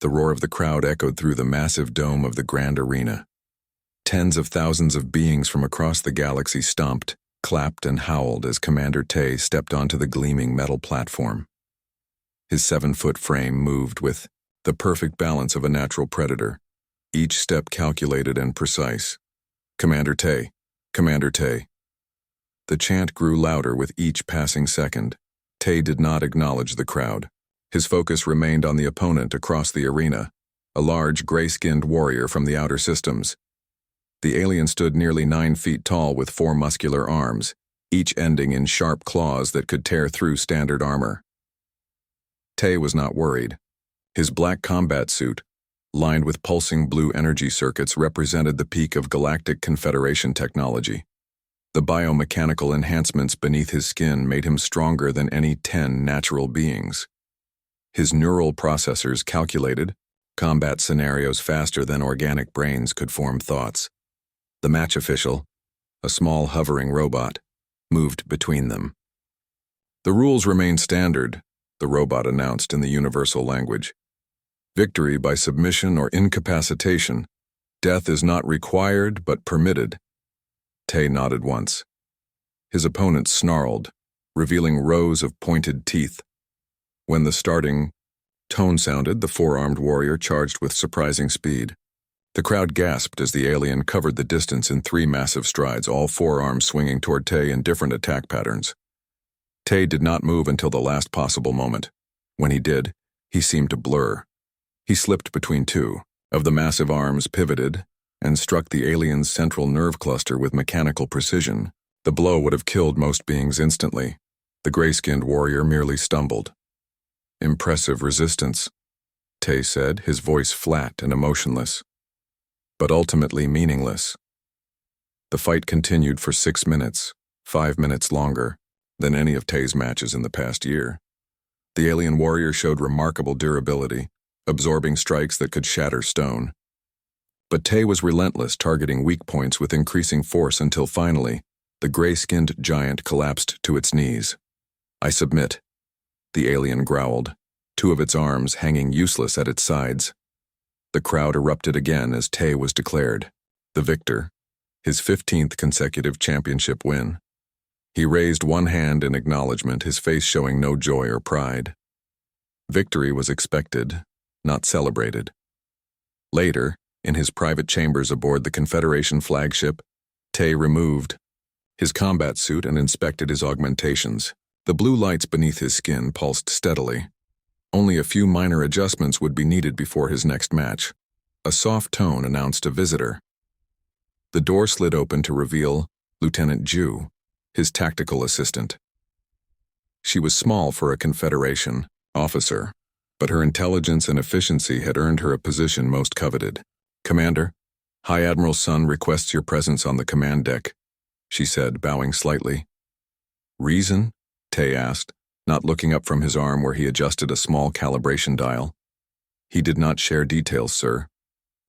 The roar of the crowd echoed through the massive dome of the grand arena. Tens of thousands of beings from across the galaxy stomped, clapped, and howled as Commander Tay stepped onto the gleaming metal platform. His 7-foot frame moved with the perfect balance of a natural predator, each step calculated and precise. Commander Tay, Commander Tay. The chant grew louder with each passing second. Tay did not acknowledge the crowd. His focus remained on the opponent across the arena, a large, gray-skinned warrior from the outer systems. The alien stood nearly 9 feet tall with 4 muscular arms, each ending in sharp claws that could tear through standard armor. Tay was not worried. His black combat suit, lined with pulsing blue energy circuits, represented the peak of Galactic Confederation technology. The biomechanical enhancements beneath his skin made him stronger than any 10 natural beings. His neural processors calculated combat scenarios faster than organic brains could form thoughts. The match official, a small hovering robot, moved between them. "The rules remain standard," the robot announced in the universal language. "Victory by submission or incapacitation. Death is not required but permitted." Tay nodded once. His opponent snarled, revealing rows of pointed teeth. When the starting tone sounded, the 4-armed warrior charged with surprising speed. The crowd gasped as the alien covered the distance in 3 massive strides, all 4 arms swinging toward Tay in different attack patterns. Tay did not move until the last possible moment. When he did, he seemed to blur. He slipped between 2 of the massive arms, pivoted, and struck the alien's central nerve cluster with mechanical precision. The blow would have killed most beings instantly. The gray-skinned warrior merely stumbled. "Impressive resistance," Tay said, his voice flat and emotionless, but ultimately meaningless. The fight continued for 6 minutes, 5 minutes longer than any of Tay's matches in the past year. The alien warrior showed remarkable durability, absorbing strikes that could shatter stone. But Tay was relentless, targeting weak points with increasing force until finally, the gray-skinned giant collapsed to its knees. "I submit," the alien growled, 2 of its arms hanging useless at its sides. The crowd erupted again as Tay was declared the victor, his 15th consecutive championship win. He raised one hand in acknowledgement, his face showing no joy or pride. Victory was expected, not celebrated. Later, in his private chambers aboard the Confederation flagship, Tay removed his combat suit and inspected his augmentations. The blue lights beneath his skin pulsed steadily. Only a few minor adjustments would be needed before his next match. A soft tone announced a visitor. The door slid open to reveal Lieutenant Ju, his tactical assistant. She was small for a Confederation officer, but her intelligence and efficiency had earned her a position most coveted. "Commander, High Admiral Sun requests your presence on the command deck," she said, bowing slightly. "Reason?" Tay asked, not looking up from his arm where he adjusted a small calibration dial. "He did not share details, sir.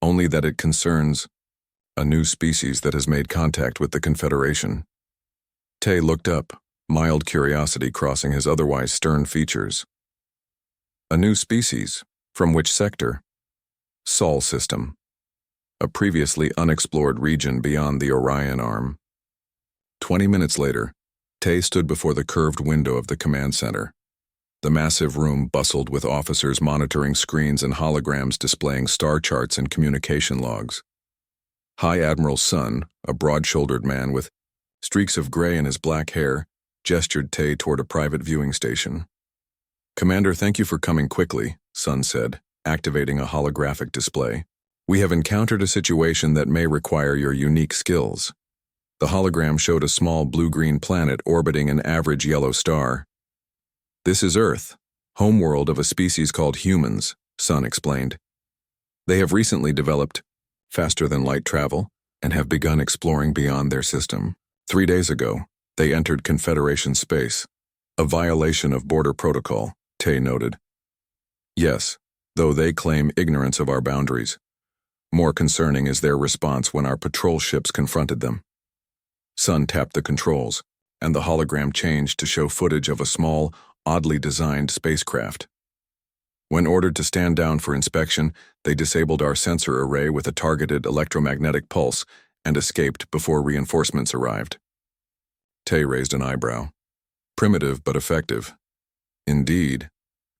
Only that it concerns a new species that has made contact with the Confederation." Tay looked up, mild curiosity crossing his otherwise stern features. "A new species? From which sector?" "Sol system. A previously unexplored region beyond the Orion Arm." 20 minutes later, Tay stood before the curved window of the command center. The massive room bustled with officers monitoring screens and holograms displaying star charts and communication logs. High Admiral Sun, a broad-shouldered man with streaks of gray in his black hair, gestured Tay toward a private viewing station. "Commander, thank you for coming quickly," Sun said, activating a holographic display. "We have encountered a situation that may require your unique skills." The hologram showed a small blue-green planet orbiting an average yellow star. "This is Earth, homeworld of a species called humans," Sun explained. "They have recently developed faster-than-light travel and have begun exploring beyond their system. 3 days ago, they entered Confederation space. A violation of border protocol," Tay noted. "Yes, though they claim ignorance of our boundaries. More concerning is their response when our patrol ships confronted them." Sun tapped the controls, and the hologram changed to show footage of a small, oddly designed spacecraft. When ordered to stand down for inspection, they disabled our sensor array with a targeted electromagnetic pulse and escaped before reinforcements arrived. Tay raised an eyebrow. Primitive but effective. Indeed,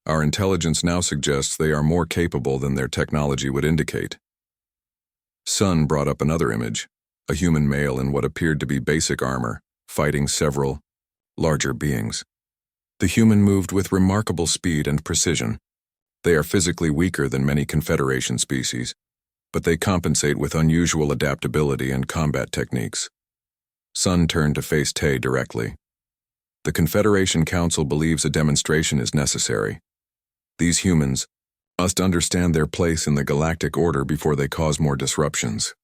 our intelligence now suggests they are more capable than their technology would indicate. Sun brought up another image, a human male in what appeared to be basic armor, fighting several larger beings. The human moved with remarkable speed and precision. They are physically weaker than many Confederation species, but they compensate with unusual adaptability and combat techniques. Sun turned to face Tay directly. The Confederation Council believes a demonstration is necessary. These humans must understand their place in the Galactic Order before they cause more disruptions.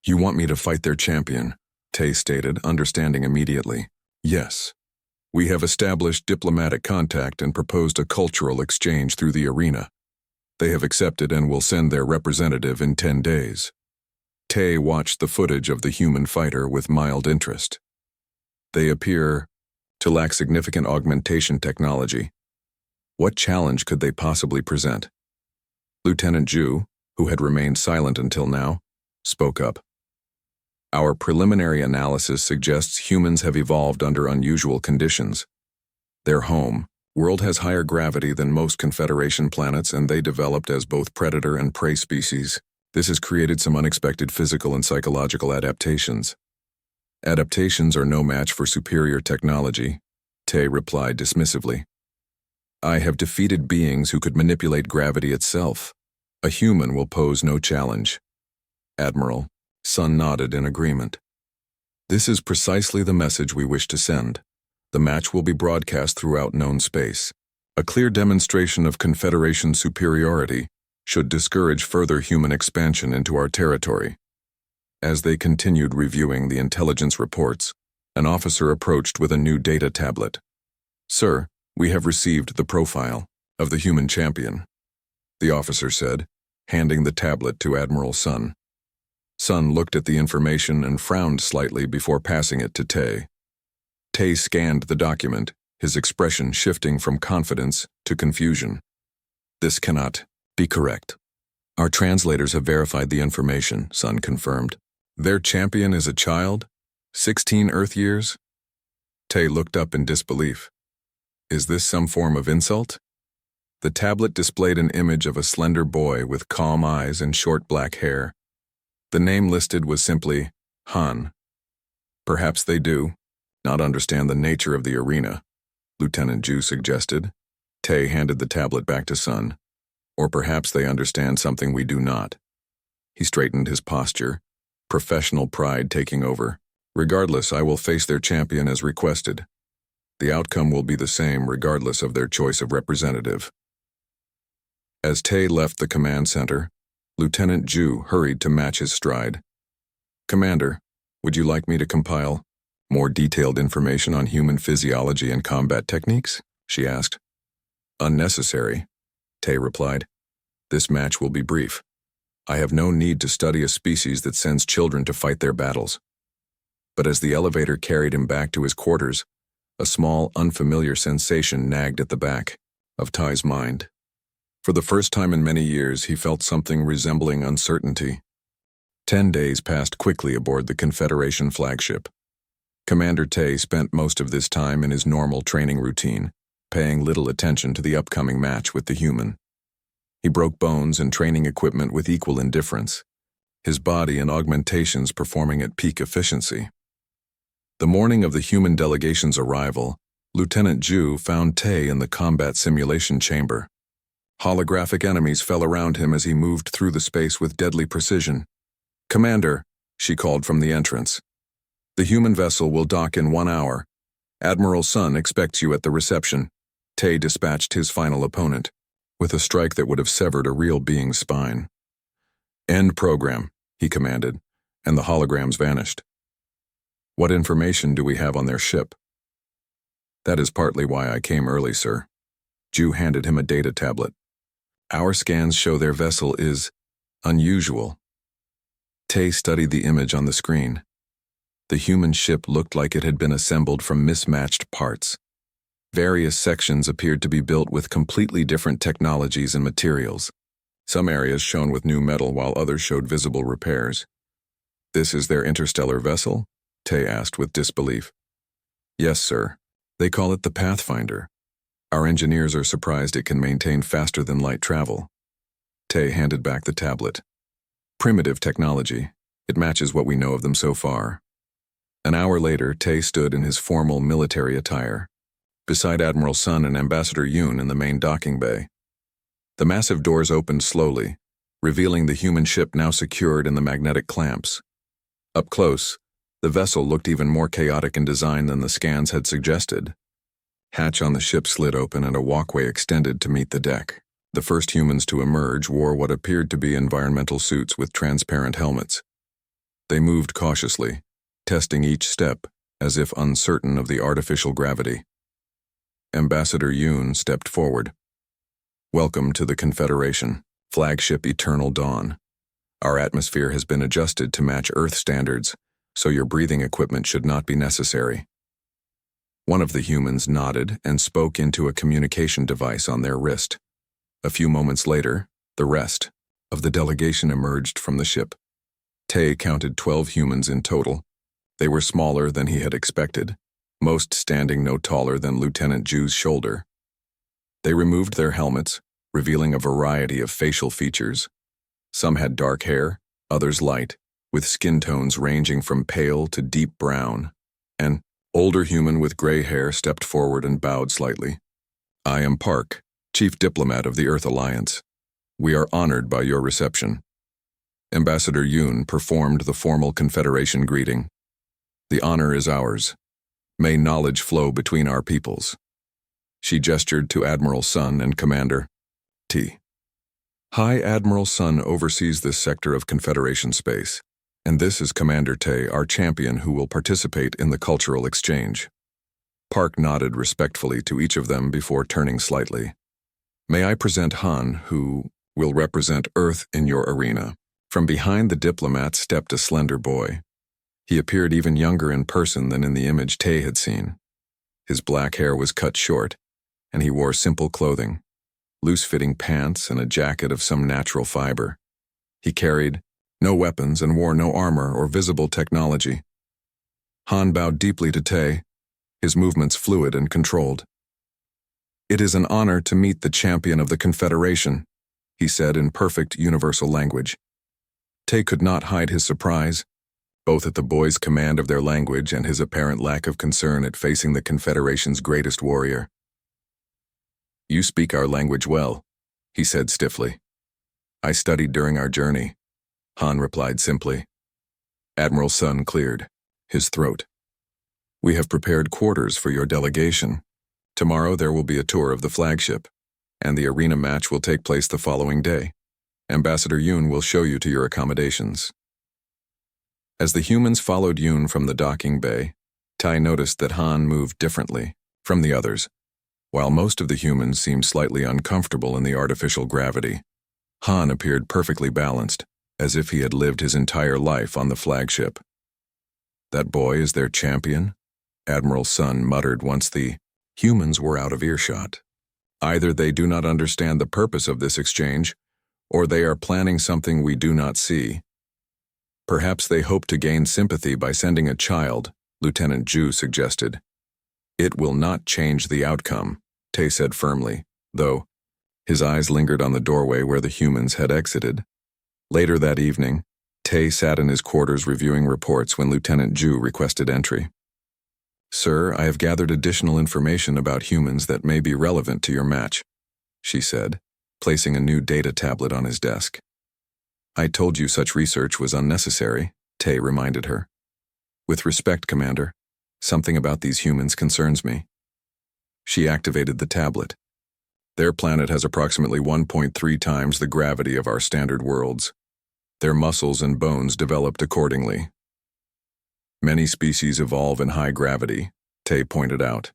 You want me to fight their champion, Tay stated, understanding immediately. Yes. We have established diplomatic contact and proposed a cultural exchange through the arena. They have accepted and will send their representative in 10 days. Tay watched the footage of the human fighter with mild interest. They appear to lack significant augmentation technology. What challenge could they possibly present? Lieutenant Zhu, who had remained silent until now, spoke up. Our preliminary analysis suggests humans have evolved under unusual conditions. Their home world has higher gravity than most Confederation planets, and they developed as both predator and prey species. This has created some unexpected physical and psychological adaptations. Adaptations are no match for superior technology, Tay replied dismissively. I have defeated beings who could manipulate gravity itself. A human will pose no challenge. Admiral, Sun nodded in agreement. This is precisely the message we wish to send. The match will be broadcast throughout known space. A clear demonstration of Confederation superiority should discourage further human expansion into our territory. As they continued reviewing the intelligence reports, an officer approached with a new data tablet. Sir, we have received the profile of the human champion, the officer said, handing the tablet to Admiral Sun. Sun looked at the information and frowned slightly before passing it to Tay. Tay scanned the document, his expression shifting from confidence to confusion. This cannot be correct. Our translators have verified the information, Sun confirmed. Their champion is a child? 16 Earth years? Tay looked up in disbelief. Is this some form of insult? The tablet displayed an image of a slender boy with calm eyes and short black hair. The name listed was simply Han. Perhaps they do not understand the nature of the arena, Lieutenant Zhu suggested. Tay handed the tablet back to Sun. Or perhaps they understand something we do not. He straightened his posture, professional pride taking over. Regardless, I will face their champion as requested. The outcome will be the same regardless of their choice of representative. As Tay left the command center, Lieutenant Zhu hurried to match his stride. Commander, would you like me to compile more detailed information on human physiology and combat techniques? She asked. Unnecessary, Tay replied. This match will be brief. I have no need to study a species that sends children to fight their battles. But as the elevator carried him back to his quarters, a small, unfamiliar sensation nagged at the back of Tai's mind. For the first time in many years, he felt something resembling uncertainty. 10 days passed quickly aboard the Confederation flagship. Commander Tay spent most of this time in his normal training routine, paying little attention to the upcoming match with the human. He broke bones and training equipment with equal indifference, his body and augmentations performing at peak efficiency. The morning of the human delegation's arrival, Lieutenant Zhu found Tay in the combat simulation chamber. Holographic enemies fell around him as he moved through the space with deadly precision. Commander, she called from the entrance. The human vessel will dock in 1 hour. Admiral Sun expects you at the reception. Tay dispatched his final opponent, with a strike that would have severed a real being's spine. End program, he commanded, and the holograms vanished. What information do we have on their ship? That is partly why I came early, sir. Zhu handed him a data tablet. Our scans show their vessel is unusual. Tay studied the image on the screen. The human ship looked like it had been assembled from mismatched parts. Various sections appeared to be built with completely different technologies and materials. Some areas shone with new metal while others showed visible repairs. "This is their interstellar vessel?" Tay asked with disbelief. "Yes, sir. They call it the Pathfinder. Our engineers are surprised it can maintain faster-than-light travel." Tay handed back the tablet. "Primitive technology. It matches what we know of them so far." An hour later, Tay stood in his formal military attire, beside Admiral Sun and Ambassador Yoon in the main docking bay. The massive doors opened slowly, revealing the human ship now secured in the magnetic clamps. Up close, the vessel looked even more chaotic in design than the scans had suggested. Hatch on the ship slid open and a walkway extended to meet the deck. The first humans to emerge wore what appeared to be environmental suits with transparent helmets. They moved cautiously, testing each step as if uncertain of the artificial gravity. Ambassador Yoon stepped forward. "Welcome to the Confederation, flagship Eternal Dawn. Our atmosphere has been adjusted to match Earth standards, so your breathing equipment should not be necessary." One of the humans nodded and spoke into a communication device on their wrist. A few moments later, the rest of the delegation emerged from the ship. Tay counted 12 humans in total. They were smaller than he had expected, most standing no taller than Lieutenant Ju's shoulder. They removed their helmets, revealing a variety of facial features. Some had dark hair, others light, with skin tones ranging from pale to deep brown. An older human with gray hair stepped forward and bowed slightly. "I am Park, Chief Diplomat of the Earth Alliance. We are honored by your reception." Ambassador Yoon performed the formal Confederation greeting. "The honor is ours. May knowledge flow between our peoples." She gestured to Admiral Sun and Commander T. "High Admiral Sun oversees this sector of Confederation space, and this is Commander Tay, our champion who will participate in the cultural exchange." Park nodded respectfully to each of them before turning slightly. "May I present Han, who will represent Earth in your arena." From behind the diplomat stepped a slender boy. He appeared even younger in person than in the image Tay had seen. His black hair was cut short, and he wore simple clothing, loose-fitting pants and a jacket of some natural fiber. He carried no weapons and wore no armor or visible technology. Han bowed deeply to Tay, his movements fluid and controlled. "It is an honor to meet the champion of the Confederation," he said in perfect universal language. Tay could not hide his surprise, both at the boy's command of their language and his apparent lack of concern at facing the Confederation's greatest warrior. "You speak our language well," he said stiffly. "I studied during our journey," Han replied simply. Admiral Sun cleared his throat. "We have prepared quarters for your delegation. Tomorrow there will be a tour of the flagship, and the arena match will take place the following day. Ambassador Yoon will show you to your accommodations." As the humans followed Yoon from the docking bay, Tai noticed that Han moved differently from the others. While most of the humans seemed slightly uncomfortable in the artificial gravity, Han appeared perfectly balanced, as if he had lived his entire life on the flagship. "That boy is their champion?" Admiral Sun muttered once the humans were out of earshot. "Either they do not understand the purpose of this exchange, or they are planning something we do not see. Perhaps they hope to gain sympathy by sending a child," Lieutenant Ju suggested. "It will not change the outcome," Tay said firmly, though his eyes lingered on the doorway where the humans had exited. Later that evening, Tay sat in his quarters reviewing reports when Lieutenant Ju requested entry. "Sir, I have gathered additional information about humans that may be relevant to your match," she said, placing a new data tablet on his desk. "I told you such research was unnecessary," Tay reminded her. "With respect, Commander, something about these humans concerns me." She activated the tablet. "Their planet has approximately 1.3 times the gravity of our standard worlds. Their muscles and bones developed accordingly. Many species evolve in high gravity," Tay pointed out.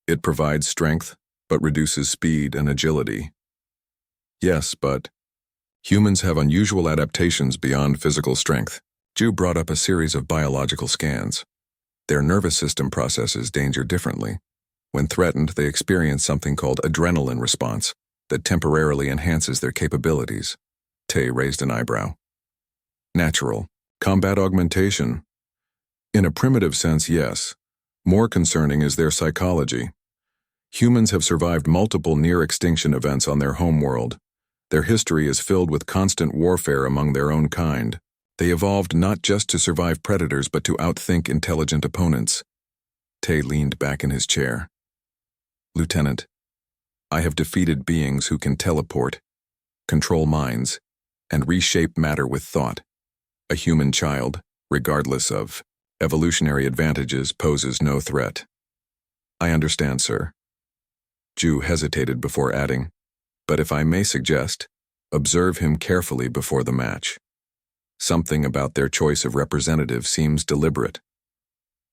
"It provides strength, but reduces speed and agility." "Yes, but humans have unusual adaptations beyond physical strength." Ju brought up a series of biological scans. "Their nervous system processes danger differently. When threatened, they experience something called adrenaline response that temporarily enhances their capabilities. Tay raised an eyebrow. Natural. Combat augmentation. In a primitive sense, yes. More concerning is their psychology. Humans have survived multiple near-extinction events on their homeworld. Their history is filled with constant warfare among their own kind. They evolved not just to survive predators but to outthink intelligent opponents. Tay leaned back in his chair. Lieutenant, I have defeated beings who can teleport, control minds, and reshape matter with thought. A human child, regardless of evolutionary advantages, poses no threat. I understand, sir. Ju hesitated before adding, but if I may suggest, observe him carefully before the match. Something about their choice of representative seems deliberate.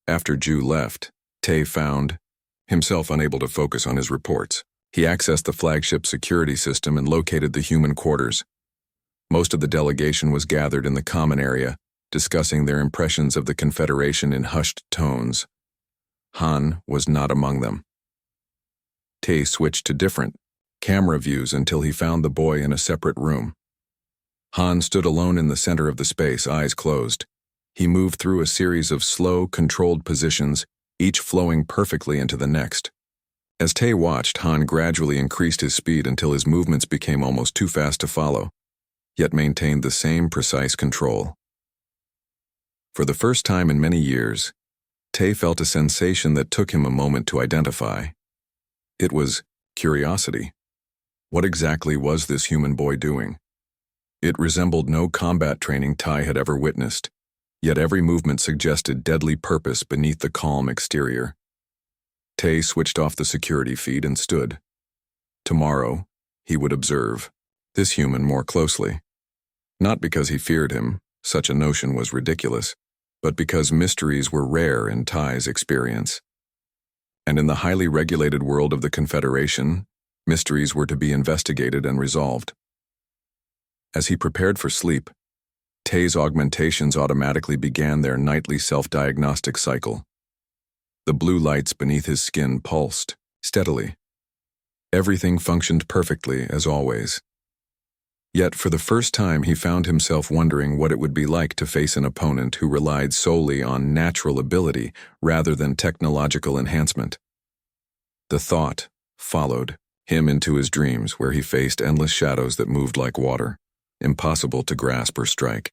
After Ju left, Tay found himself unable to focus on his reports. He accessed the flagship security system and located the human quarters. Most of the delegation was gathered in the common area, discussing their impressions of the Confederation in hushed tones. Han was not among them. Tay switched to different camera views until he found the boy in a separate room. Han stood alone in the center of the space, eyes closed. He moved through a series of slow, controlled positions, each flowing perfectly into the next. As Tay watched, Han gradually increased his speed until his movements became almost too fast to follow, yet maintained the same precise control. For the first time in many years, Tay felt a sensation that took him a moment to identify. It was curiosity. What exactly was this human boy doing? It resembled no combat training Ty had ever witnessed, yet every movement suggested deadly purpose beneath the calm exterior. Tay switched off the security feed and stood. Tomorrow, he would observe this human more closely. Not because he feared him, such a notion was ridiculous, but because mysteries were rare in Ty's experience. And in the highly regulated world of the Confederation, mysteries were to be investigated and resolved. As he prepared for sleep, Tay's augmentations automatically began their nightly self-diagnostic cycle. The blue lights beneath his skin pulsed steadily. Everything functioned perfectly, as always. Yet for the first time he found himself wondering what it would be like to face an opponent who relied solely on natural ability rather than technological enhancement. The thought followed him into his dreams, where he faced endless shadows that moved like water, impossible to grasp or strike.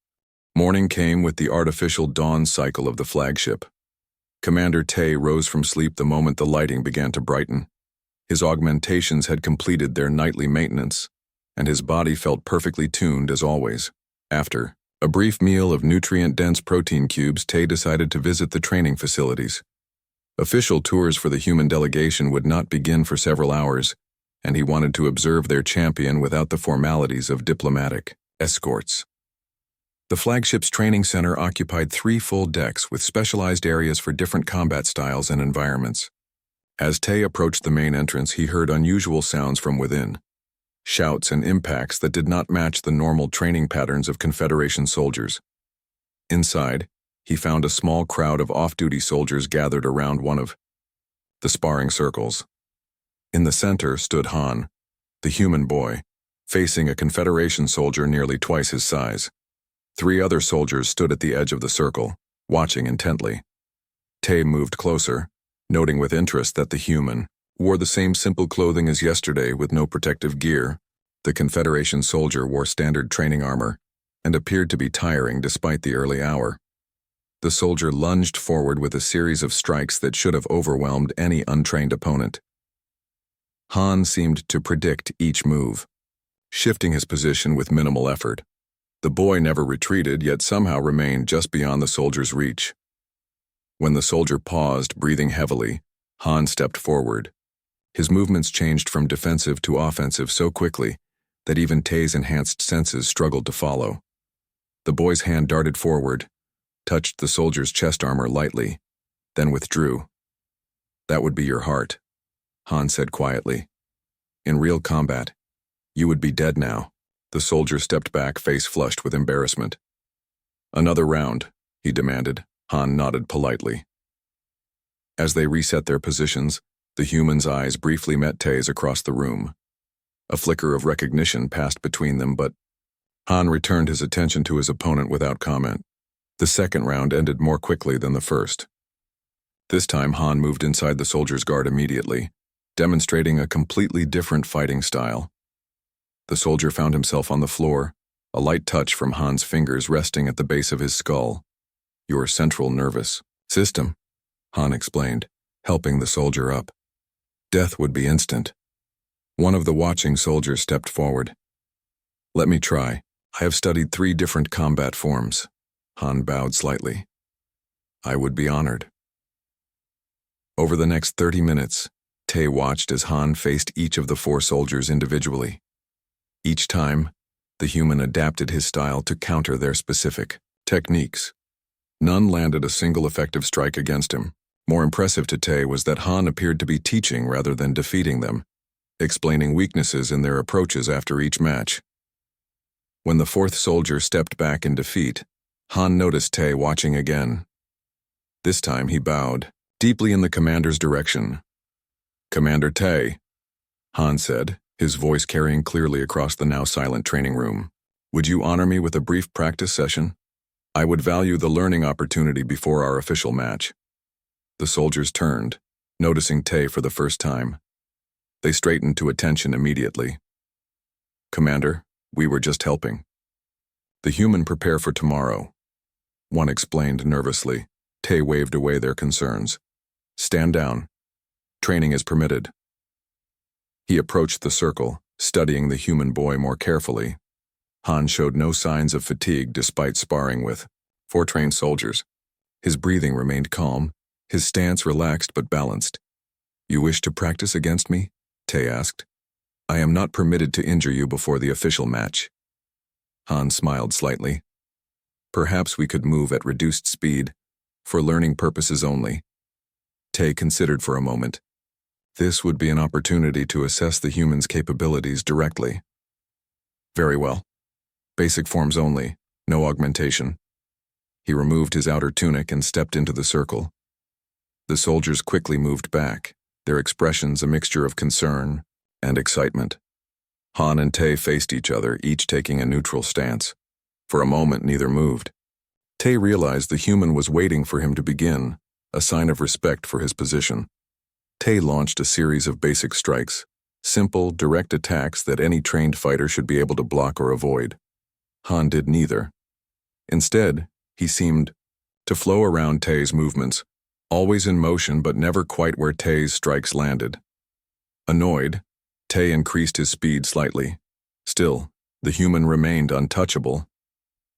Morning came with the artificial dawn cycle of the flagship. Commander Tay rose from sleep the moment the lighting began to brighten. His augmentations had completed their nightly maintenance, and his body felt perfectly tuned as always. After a brief meal of nutrient-dense protein cubes, Tay decided to visit the training facilities. Official tours for the human delegation would not begin for several hours, and he wanted to observe their champion without the formalities of diplomatic escorts. The flagship's training center occupied 3 full decks with specialized areas for different combat styles and environments. As Tay approached the main entrance, he heard unusual sounds from within. Shouts and impacts that did not match the normal training patterns of Confederation soldiers. Inside, he found a small crowd of off-duty soldiers gathered around one of the sparring circles. In the center stood Han, the human boy, facing a Confederation soldier nearly twice his size. 3 other soldiers stood at the edge of the circle, watching intently. Tay moved closer, noting with interest that the human wore the same simple clothing as yesterday with no protective gear. The Confederation soldier wore standard training armor and appeared to be tiring despite the early hour. The soldier lunged forward with a series of strikes that should have overwhelmed any untrained opponent. Han seemed to predict each move, shifting his position with minimal effort. The boy never retreated, yet somehow remained just beyond the soldier's reach. When the soldier paused, breathing heavily, Han stepped forward. His movements changed from defensive to offensive so quickly that even Tay's enhanced senses struggled to follow. The boy's hand darted forward, touched the soldier's chest armor lightly, then withdrew. "That would be your heart," Han said quietly. "In real combat, you would be dead now." The soldier stepped back, face flushed with embarrassment. "Another round," he demanded. Han nodded politely. As they reset their positions, The human's eyes briefly met Tay's across the room. A flicker of recognition passed between them, but Han returned his attention to his opponent without comment. The second round ended more quickly than the first. This time, Han moved inside the soldier's guard immediately, demonstrating a completely different fighting style. The soldier found himself on the floor, a light touch from Han's fingers resting at the base of his skull. "Your central nervous system," Han explained, helping the soldier up. Death would be instant. One of the watching soldiers stepped forward. "Let me try. I have studied 3 different combat forms." Han bowed slightly. "I would be honored." Over the next 30 minutes, Tay watched as Han faced each of the 4 soldiers individually. Each time, the human adapted his style to counter their specific techniques. None landed a single effective strike against him. More impressive to Tay was that Han appeared to be teaching rather than defeating them, explaining weaknesses in their approaches after each match. When the 4th soldier stepped back in defeat, Han noticed Tay watching again. This time he bowed, deeply in the commander's direction. "Commander Tay," Han said, his voice carrying clearly across the now silent training room. "Would you honor me with a brief practice session? I would value the learning opportunity before our official match." The soldiers turned, noticing Tay for the first time. They straightened to attention immediately. "Commander, we were just helping." "The human prepare for tomorrow," one explained nervously. Tay waved away their concerns. "Stand down. Training is permitted." He approached the circle, studying the human boy more carefully. Han showed no signs of fatigue despite sparring with 4 trained soldiers. His breathing remained calm, his stance relaxed but balanced. "You wish to practice against me?" Tay asked. "I am not permitted to injure you before the official match." Han smiled slightly. "Perhaps we could move at reduced speed, for learning purposes only." Tay considered for a moment. This would be an opportunity to assess the human's capabilities directly. "Very well. Basic forms only, no augmentation." He removed his outer tunic and stepped into the circle. The soldiers quickly moved back, their expressions a mixture of concern and excitement. Han and Tay faced each other, each taking a neutral stance. For a moment, neither moved. Tay realized the human was waiting for him to begin, a sign of respect for his position. Tay launched a series of basic strikes, simple, direct attacks that any trained fighter should be able to block or avoid. Han did neither. Instead, he seemed to flow around Tay's movements, always in motion but never quite where Tay's strikes landed. Annoyed, Tay increased his speed slightly. Still, the human remained untouchable.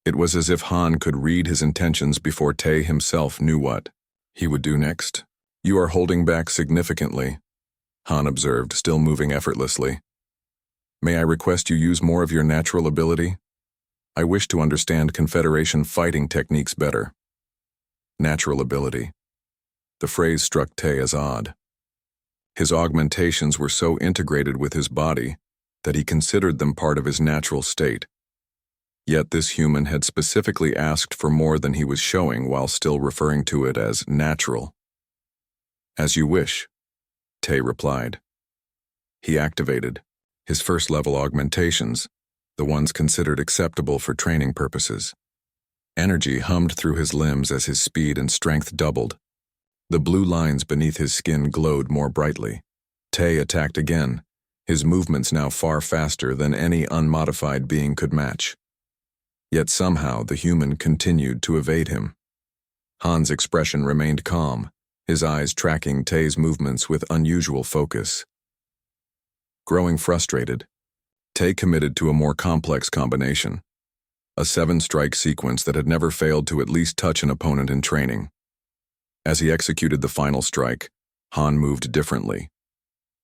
It was as if Han could read his intentions before Tay himself knew what he would do next. "You are holding back significantly," Han observed, still moving effortlessly. "May I request you use more of your natural ability? I wish to understand Confederation fighting techniques better." Natural ability. The phrase struck Tay as odd. His augmentations were so integrated with his body that he considered them part of his natural state. Yet this human had specifically asked for more than he was showing while still referring to it as natural. "As you wish," Tay replied. He activated his first-level augmentations, the ones considered acceptable for training purposes. Energy hummed through his limbs as his speed and strength doubled. The blue lines beneath his skin glowed more brightly. Tay attacked again, his movements now far faster than any unmodified being could match. Yet somehow the human continued to evade him. Han's expression remained calm, his eyes tracking Tay's movements with unusual focus. Growing frustrated, Tay committed to a more complex combination, a 7-strike sequence that had never failed to at least touch an opponent in training. As he executed the final strike, Han moved differently.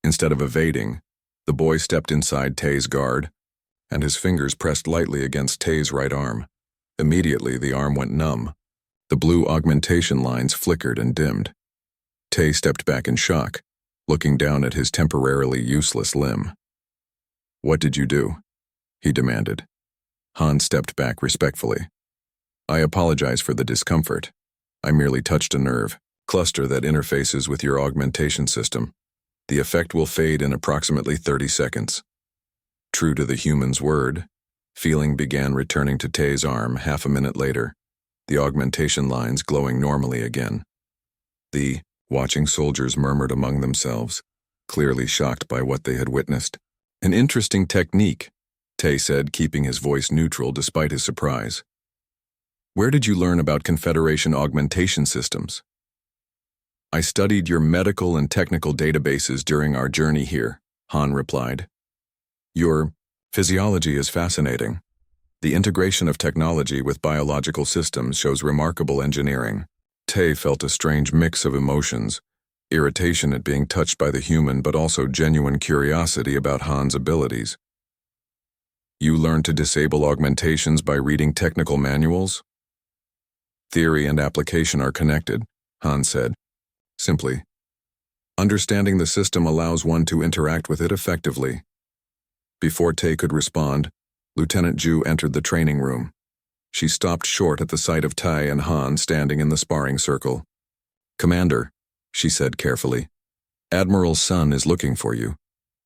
Instead of evading, the boy stepped inside Tay's guard, and his fingers pressed lightly against Tay's right arm. Immediately, the arm went numb. The blue augmentation lines flickered and dimmed. Tay stepped back in shock, looking down at his temporarily useless limb. "What did you do?" he demanded. Han stepped back respectfully. "I apologize for the discomfort. I merely touched a nerve cluster that interfaces with your augmentation system. The effect will fade in approximately 30 seconds. True to the human's word, feeling began returning to Tay's arm half a minute later, the augmentation lines glowing normally again. The watching soldiers murmured among themselves, clearly shocked by what they had witnessed. An interesting technique, Tay said, keeping his voice neutral despite his surprise. Where did you learn about Confederation augmentation systems? I studied your medical and technical databases during our journey here, Han replied. Your physiology is fascinating. The integration of technology with biological systems shows remarkable engineering. Tay felt a strange mix of emotions, irritation at being touched by the human but also genuine curiosity about Han's abilities. You learned to disable augmentations by reading technical manuals? Theory and application are connected, Han said. Simply, understanding the system allows one to interact with it effectively. Before Tay could respond, Lieutenant Ju entered the training room. She stopped short at the sight of Tai and Han standing in the sparring circle. Commander, she said carefully, Admiral Sun is looking for you.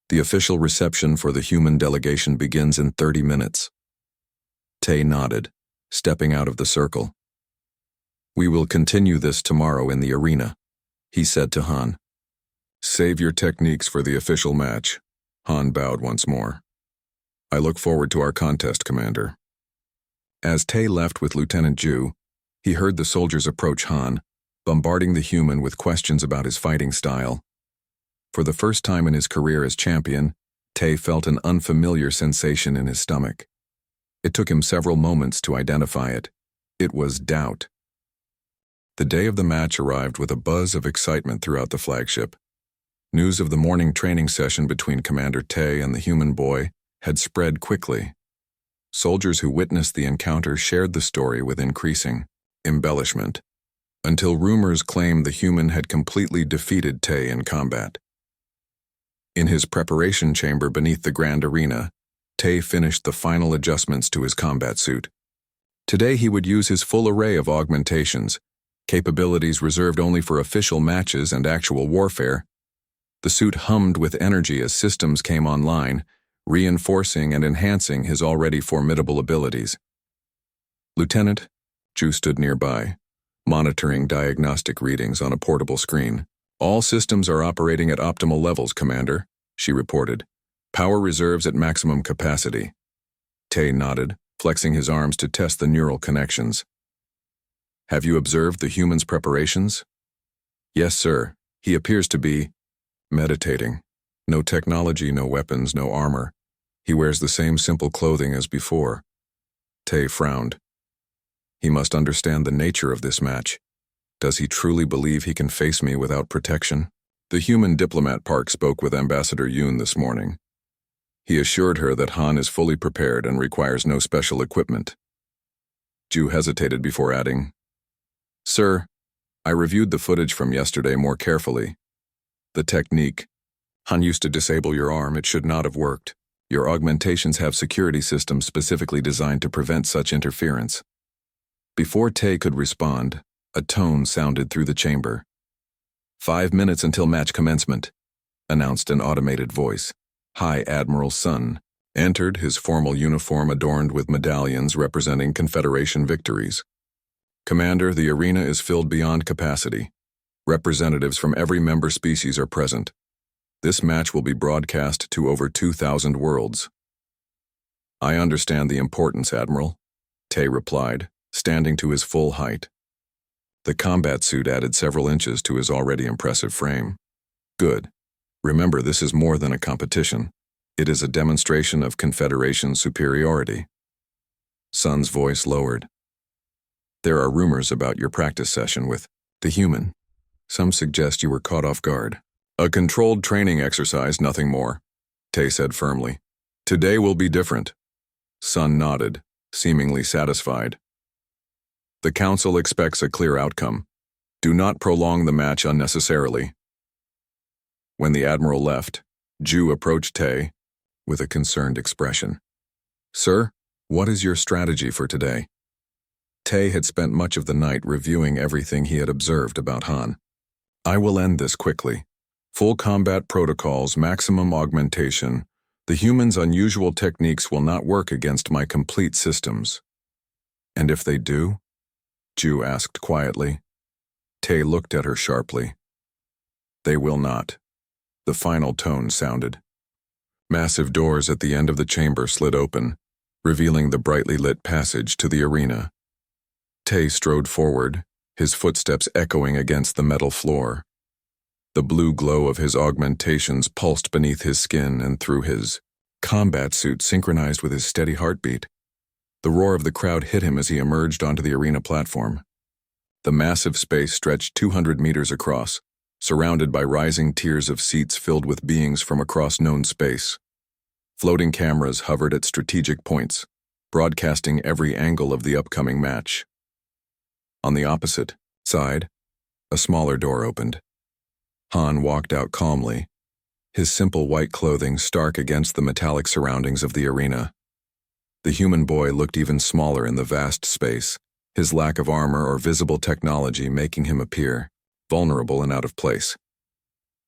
The official reception for the human delegation begins in 30 minutes. Tay nodded, stepping out of the circle. We will continue this tomorrow in the arena, he said to Han. Save your techniques for the official match. Han bowed once more. I look forward to our contest, Commander. As Tay left with Lieutenant Ju, he heard the soldiers approach Han, bombarding the human with questions about his fighting style. For the first time in his career as champion, Tay felt an unfamiliar sensation in his stomach. It took him several moments to identify it. It was doubt. The day of the match arrived with a buzz of excitement throughout the flagship. News of the morning training session between Commander Tay and the human boy had spread quickly. Soldiers who witnessed the encounter shared the story with increasing embellishment, until rumors claimed the human had completely defeated Tay in combat. In his preparation chamber beneath the grand arena, Tay finished the final adjustments to his combat suit. Today he would use his full array of augmentations, capabilities reserved only for official matches and actual warfare. The suit hummed with energy as systems came online, reinforcing and enhancing his already formidable abilities. Lieutenant, Ju stood nearby, monitoring diagnostic readings on a portable screen. All systems are operating at optimal levels, Commander, she reported. Power reserves at maximum capacity. Tay nodded, flexing his arms to test the neural connections. Have you observed the human's preparations? Yes, sir. He appears to be meditating. No technology, no weapons, no armor. He wears the same simple clothing as before. Tay frowned. He must understand the nature of this match. Does he truly believe he can face me without protection? The human diplomat Park spoke with Ambassador Yoon this morning. He assured her that Han is fully prepared and requires no special equipment. Ju hesitated before adding, Sir, I reviewed the footage from yesterday more carefully. The technique. Han used to disable your arm. It should not have worked. Your augmentations have security systems specifically designed to prevent such interference. Before Tay could respond, a tone sounded through the chamber. 5 minutes until match commencement, announced an automated voice. High Admiral Sun entered, his formal uniform adorned with medallions representing Confederation victories. Commander, the arena is filled beyond capacity. Representatives from every member species are present. This match will be broadcast to over 2,000 worlds. I understand the importance, Admiral, Tay replied, standing to his full height. The combat suit added several inches to his already impressive frame. Good. Remember, this is more than a competition. It is a demonstration of Confederation superiority. Sun's voice lowered. There are rumors about your practice session with the human. Some suggest you were caught off guard. A controlled training exercise, nothing more, Tay said firmly. Today will be different. Sun nodded, seemingly satisfied. The Council expects a clear outcome. Do not prolong the match unnecessarily. When the Admiral left, Ju approached Tay with a concerned expression. Sir, what is your strategy for today? Tay had spent much of the night reviewing everything he had observed about Han. I will end this quickly. Full combat protocols, maximum augmentation. The humans' unusual techniques will not work against my complete systems. And if they do? Ju asked quietly. Tay looked at her sharply. They will not. The final tone sounded. Massive doors at the end of the chamber slid open, revealing the brightly lit passage to the arena. Tay strode forward, his footsteps echoing against the metal floor. The blue glow of his augmentations pulsed beneath his skin and through his combat suit synchronized with his steady heartbeat. The roar of the crowd hit him as he emerged onto the arena platform. The massive space stretched 200 meters across, surrounded by rising tiers of seats filled with beings from across known space. Floating cameras hovered at strategic points, broadcasting every angle of the upcoming match. On the opposite side, a smaller door opened. Han walked out calmly, his simple white clothing stark against the metallic surroundings of the arena. The human boy looked even smaller in the vast space, his lack of armor or visible technology making him appear vulnerable and out of place.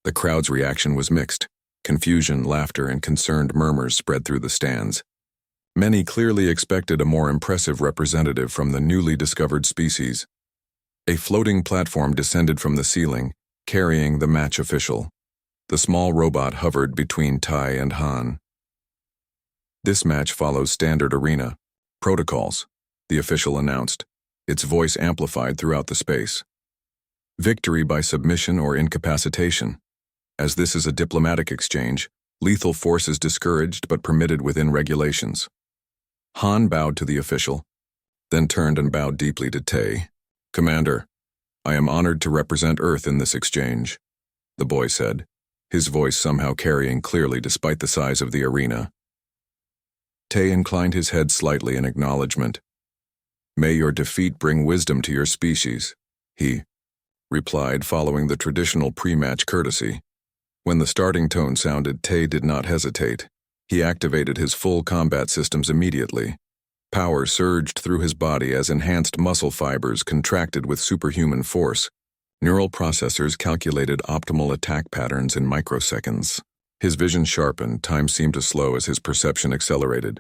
The crowd's reaction was mixed. Confusion, laughter, and concerned murmurs spread through the stands. Many clearly expected a more impressive representative from the newly discovered species. A floating platform descended from the ceiling, carrying the match official. The small robot hovered between Tai and Han. This match follows standard arena protocols, the official announced, its voice amplified throughout the space. Victory by submission or incapacitation. As this is a diplomatic exchange, lethal force is discouraged but permitted within regulations. Han bowed to the official, then turned and bowed deeply to Tay. Commander, I am honored to represent Earth in this exchange, the boy said, his voice somehow carrying clearly despite the size of the arena. Tay inclined his head slightly in acknowledgement. May your defeat bring wisdom to your species, he replied following the traditional pre-match courtesy. When the starting tone sounded, Tay did not hesitate. He activated his full combat systems immediately. Power surged through his body as enhanced muscle fibers contracted with superhuman force. Neural processors calculated optimal attack patterns in microseconds. His vision sharpened, time seemed to slow as his perception accelerated.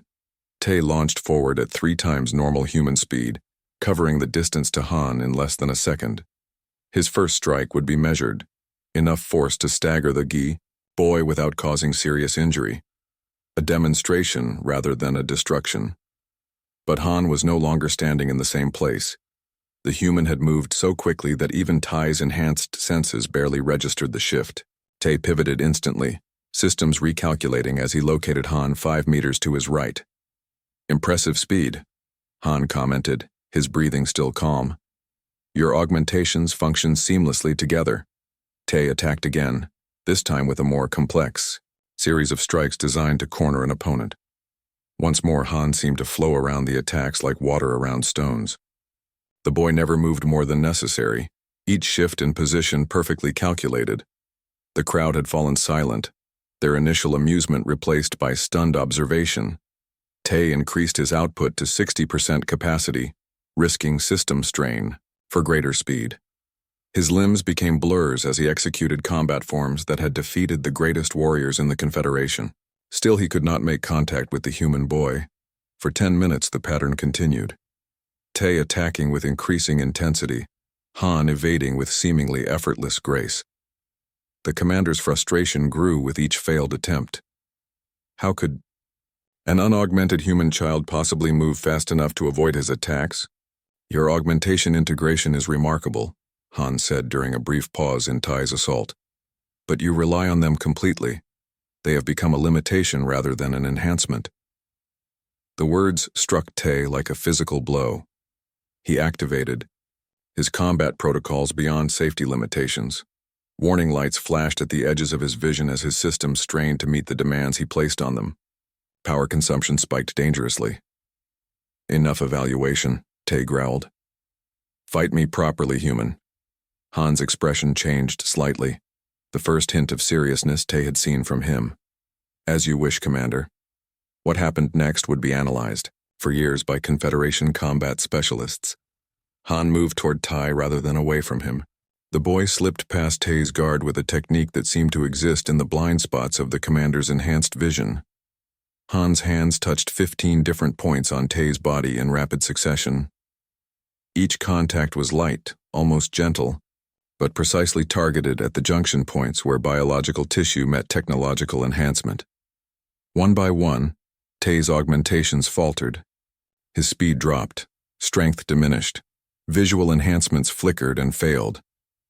Tay launched forward at 3 times normal human speed, covering the distance to Han in less than a second. His first strike would be measured, enough force to stagger the boy without causing serious injury. A demonstration rather than a destruction. But Han was no longer standing in the same place. The human had moved so quickly that even Tai's enhanced senses barely registered the shift. Tay pivoted instantly, systems recalculating as he located Han 5 meters to his right. Impressive speed, Han commented, his breathing still calm. Your augmentations function seamlessly together. Tay attacked again, this time with a more complex series of strikes designed to corner an opponent. Once more, Han seemed to flow around the attacks like water around stones. The boy never moved more than necessary, each shift in position perfectly calculated. The crowd had fallen silent, their initial amusement replaced by stunned observation. Tay increased his output to 60% capacity, risking system strain for greater speed. His limbs became blurs as he executed combat forms that had defeated the greatest warriors in the Confederation. Still, he could not make contact with the human boy. For 10 minutes, the pattern continued. Tay attacking with increasing intensity, Han evading with seemingly effortless grace. The commander's frustration grew with each failed attempt. How could an unaugmented human child possibly move fast enough to avoid his attacks? Your augmentation integration is remarkable, Han said during a brief pause in Tai's assault. But you rely on them completely. They have become a limitation rather than an enhancement. The words struck Tay like a physical blow. He activated his combat protocols beyond safety limitations. Warning lights flashed at the edges of his vision as his systems strained to meet the demands he placed on them. Power consumption spiked dangerously. Enough evaluation, Tay growled. Fight me properly, human. Han's expression changed slightly, the first hint of seriousness Tay had seen from him. As you wish, Commander. What happened next would be analyzed, for years by Confederation combat specialists. Han moved toward Tai rather than away from him, The boy slipped past Tay's guard with a technique that seemed to exist in the blind spots of the commander's enhanced vision. Han's hands touched 15 different points on Tay's body in rapid succession. Each contact was light, almost gentle, but precisely targeted at the junction points where biological tissue met technological enhancement. One by one, Tay's augmentations faltered. His speed dropped, strength diminished, visual enhancements flickered and failed.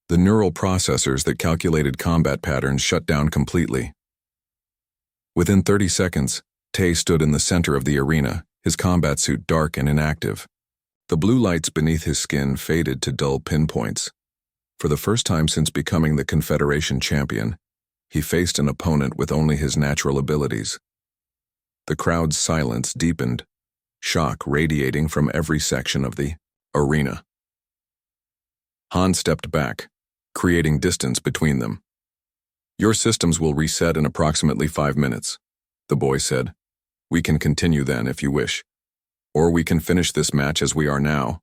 The neural processors that calculated combat patterns shut down completely. Within 30 seconds, Tay stood in the center of the arena, his combat suit dark and inactive. The blue lights beneath his skin faded to dull pinpoints. For the first time since becoming the Confederation champion, he faced an opponent with only his natural abilities. The crowd's silence deepened, shock radiating from every section of the arena. Han stepped back, creating distance between them. "Your systems will reset in approximately 5 minutes," the boy said. "We can continue then if you wish. Or we can finish this match as we are now,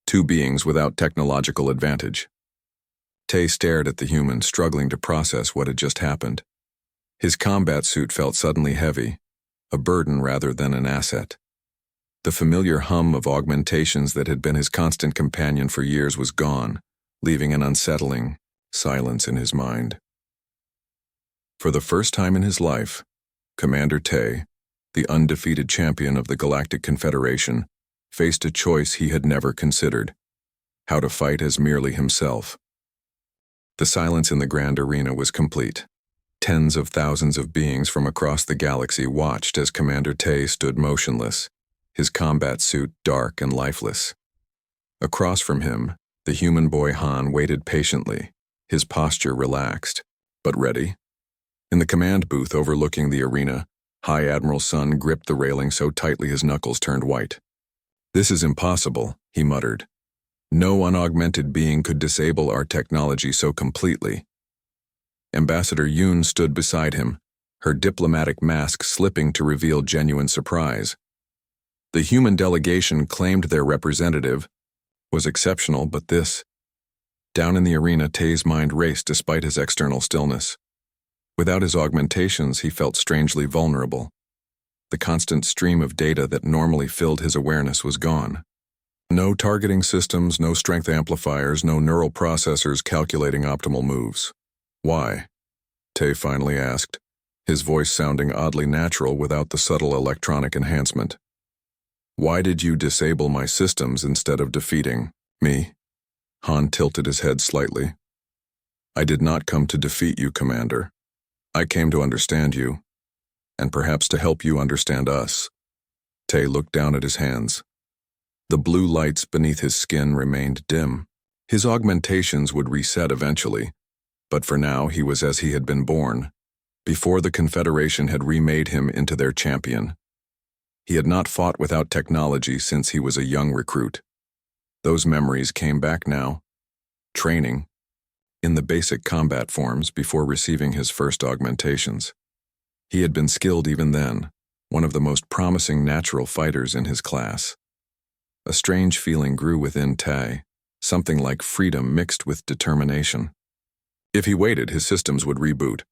two beings without technological advantage." Tay stared at the human, struggling to process what had just happened. His combat suit felt suddenly heavy, a burden rather than an asset. The familiar hum of augmentations that had been his constant companion for years was gone, leaving an unsettling silence in his mind. For the first time in his life, Commander Tay, the undefeated champion of the Galactic Confederation, faced a choice he had never considered: how to fight as merely himself. The silence in the grand arena was complete. Tens of thousands of beings from across the galaxy watched as Commander Tay stood motionless, his combat suit dark and lifeless. Across from him, the human boy Han waited patiently, his posture relaxed, but ready. In the command booth overlooking the arena, High Admiral Sun gripped the railing so tightly his knuckles turned white. "This is impossible," he muttered. "No unaugmented being could disable our technology so completely." Ambassador Yoon stood beside him, her diplomatic mask slipping to reveal genuine surprise. The human delegation claimed their representative was exceptional, but this... Down in the arena, Tay's mind raced despite his external stillness. Without his augmentations, he felt strangely vulnerable. The constant stream of data that normally filled his awareness was gone. No targeting systems, no strength amplifiers, no neural processors calculating optimal moves. "Why?" Tay finally asked, his voice sounding oddly natural without the subtle electronic enhancement. "Why did you disable my systems instead of defeating me?" Han tilted his head slightly. "I did not come to defeat you, Commander. I came to understand you, and perhaps to help you understand us." Tay looked down at his hands. The blue lights beneath his skin remained dim. His augmentations would reset eventually, but for now he was as he had been born, before the Confederation had remade him into their champion. He had not fought without technology since he was a young recruit. Those memories came back now. Training, in the basic combat forms before receiving his first augmentations. He had been skilled even then, one of the most promising natural fighters in his class. A strange feeling grew within Tay, something like freedom mixed with determination. If he waited, his systems would reboot,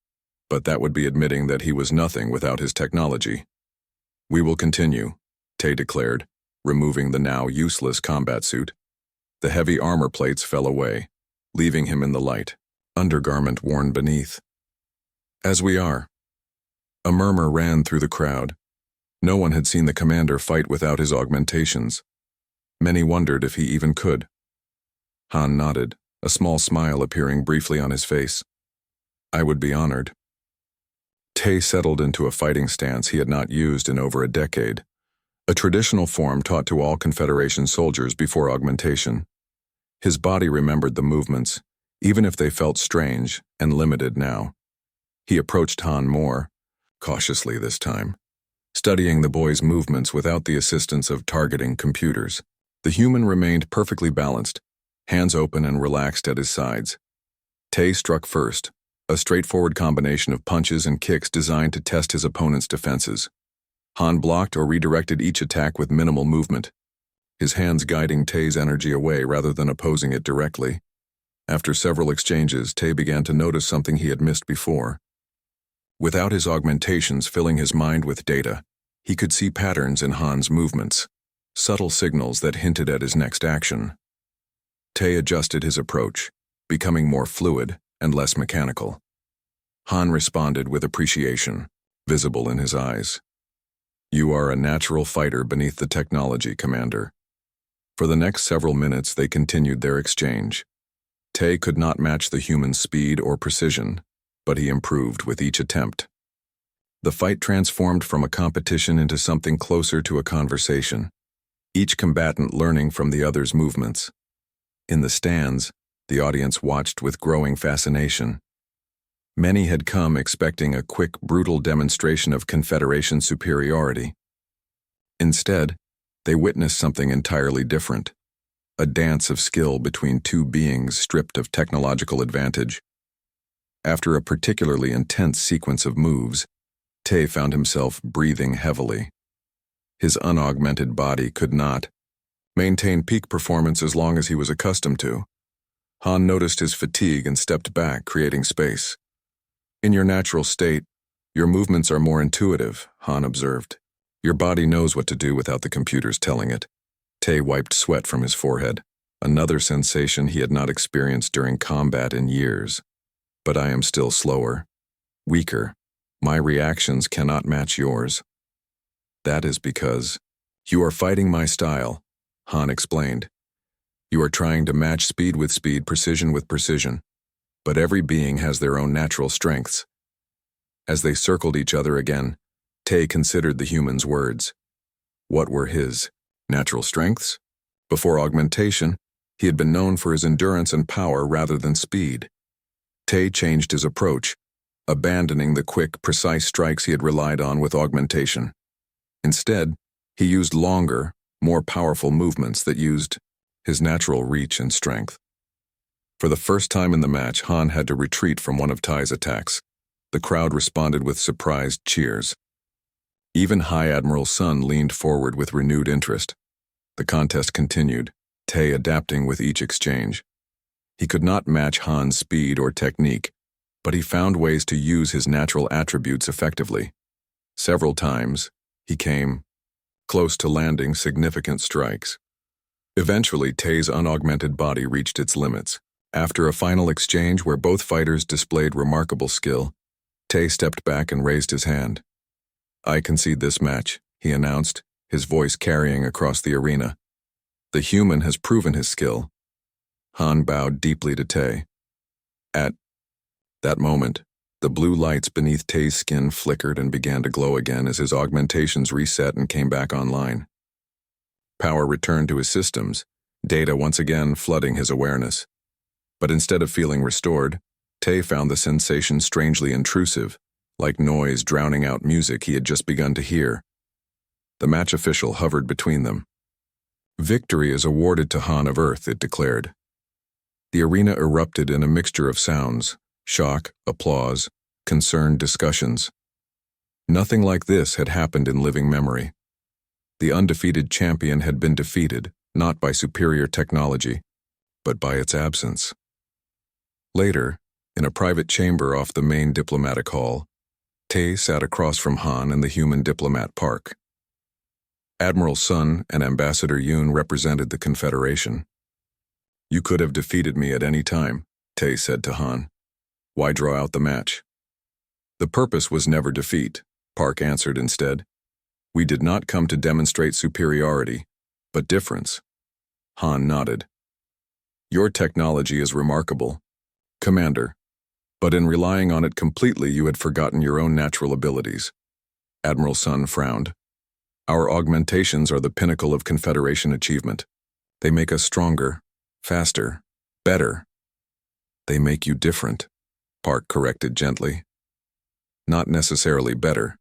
but that would be admitting that he was nothing without his technology. "We will continue," Tay declared, removing the now useless combat suit. The heavy armor plates fell away, leaving him in the light, undergarment worn beneath. "As we are." A murmur ran through the crowd. No one had seen the commander fight without his augmentations. Many wondered if he even could. Han nodded, a small smile appearing briefly on his face. "I would be honored." Tay settled into a fighting stance he had not used in over a decade, a traditional form taught to all Confederation soldiers before augmentation. His body remembered the movements, even if they felt strange and limited now. He approached Han more, cautiously this time, studying the boy's movements without the assistance of targeting computers. The human remained perfectly balanced, hands open and relaxed at his sides. Tay struck first, a straightforward combination of punches and kicks designed to test his opponent's defenses. Han blocked or redirected each attack with minimal movement, his hands guiding Tay's energy away rather than opposing it directly. After several exchanges, Tay began to notice something he had missed before. Without his augmentations filling his mind with data, he could see patterns in Han's movements, subtle signals that hinted at his next action. Tay adjusted his approach, becoming more fluid and less mechanical. Han responded with appreciation, visible in his eyes. "You are a natural fighter beneath the technology, Commander." For the next several minutes they continued their exchange. Tay could not match the human's speed or precision, but he improved with each attempt. The fight transformed from a competition into something closer to a conversation, each combatant learning from the other's movements. In the stands, the audience watched with growing fascination. Many had come expecting a quick, brutal demonstration of Confederation superiority. Instead, they witnessed something entirely different, a dance of skill between two beings stripped of technological advantage. After a particularly intense sequence of moves, Tay found himself breathing heavily. His unaugmented body could not maintain peak performance as long as he was accustomed to. Han noticed his fatigue and stepped back, creating space. "In your natural state, your movements are more intuitive," Han observed. "Your body knows what to do without the computers telling it." Tay wiped sweat from his forehead, another sensation he had not experienced during combat in years. "But I am still slower, weaker. My reactions cannot match yours." "That is because you are fighting my style," Han explained. "You are trying to match speed with speed, precision with precision. But every being has their own natural strengths." As they circled each other again, Tay considered the human's words. What were his natural strengths? Before augmentation, he had been known for his endurance and power rather than speed. Tay changed his approach, abandoning the quick, precise strikes he had relied on with augmentation. Instead, he used longer, more powerful movements that used his natural reach and strength. For the first time in the match, Han had to retreat from one of Tai's attacks. The crowd responded with surprised cheers. Even High Admiral Sun leaned forward with renewed interest. The contest continued, Tay adapting with each exchange. He could not match Han's speed or technique, but he found ways to use his natural attributes effectively. Several times, he came close to landing significant strikes. Eventually, Tay's unaugmented body reached its limits. After a final exchange where both fighters displayed remarkable skill, Tay stepped back and raised his hand. "I concede this match," he announced, his voice carrying across the arena. "The human has proven his skill." Han bowed deeply to Tay. At that moment, the blue lights beneath Tay's skin flickered and began to glow again as his augmentations reset and came back online. Power returned to his systems, data once again flooding his awareness. But instead of feeling restored, Tay found the sensation strangely intrusive, like noise drowning out music he had just begun to hear. The match official hovered between them. "Victory is awarded to Han of Earth," it declared. The arena erupted in a mixture of sounds, shock, applause, concerned discussions. Nothing like this had happened in living memory. The undefeated champion had been defeated, not by superior technology, but by its absence. Later, in a private chamber off the main diplomatic hall, Tay sat across from Han and the human diplomat Park. Admiral Sun and Ambassador Yoon represented the Confederation. "You could have defeated me at any time," Tay said to Han. "Why draw out the match?" "The purpose was never defeat," Park answered instead. "We did not come to demonstrate superiority, but difference." Han nodded. "Your technology is remarkable, Commander, but in relying on it completely you had forgotten your own natural abilities." Admiral Sun frowned. "Our augmentations are the pinnacle of Confederation achievement. They make us stronger, faster, better." "They make you different," Park corrected gently. "Not necessarily better.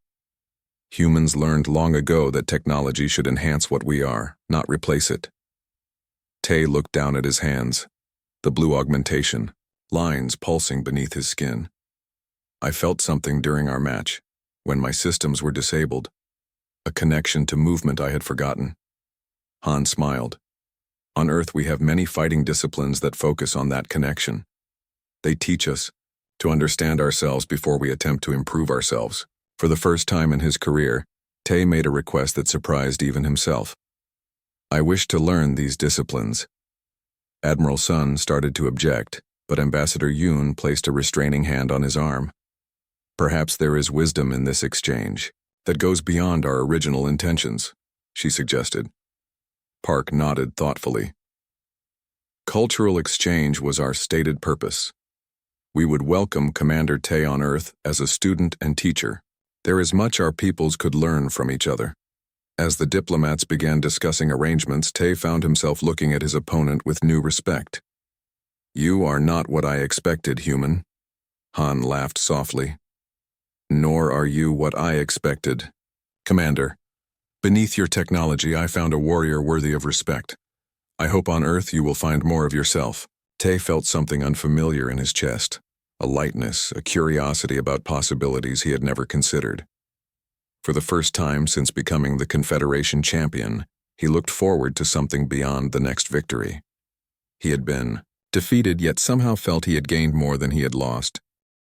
Humans learned long ago that technology should enhance what we are, not replace it." Tay looked down at his hands, the blue augmentation, lines pulsing beneath his skin. "I felt something during our match, when my systems were disabled, a connection to movement I had forgotten." Han smiled. On Earth, we have many fighting disciplines that focus on that connection. They teach us to understand ourselves before we attempt to improve ourselves. For the first time in his career, Tay made a request that surprised even himself. I wish to learn these disciplines. Admiral Sun started to object, but Ambassador Yoon placed a restraining hand on his arm. Perhaps there is wisdom in this exchange that goes beyond our original intentions, she suggested. Park nodded thoughtfully. Cultural exchange was our stated purpose. We would welcome Commander Tay on Earth as a student and teacher. There is much our peoples could learn from each other. As the diplomats began discussing arrangements, Tay found himself looking at his opponent with new respect. You are not what I expected, human. Han laughed softly. Nor are you what I expected. Commander, beneath your technology, I found a warrior worthy of respect. I hope on Earth you will find more of yourself. Tay felt something unfamiliar in his chest, a lightness, a curiosity about possibilities he had never considered. For the first time since becoming the Confederation champion, he looked forward to something beyond the next victory. He had been defeated, yet somehow felt he had gained more than he had lost.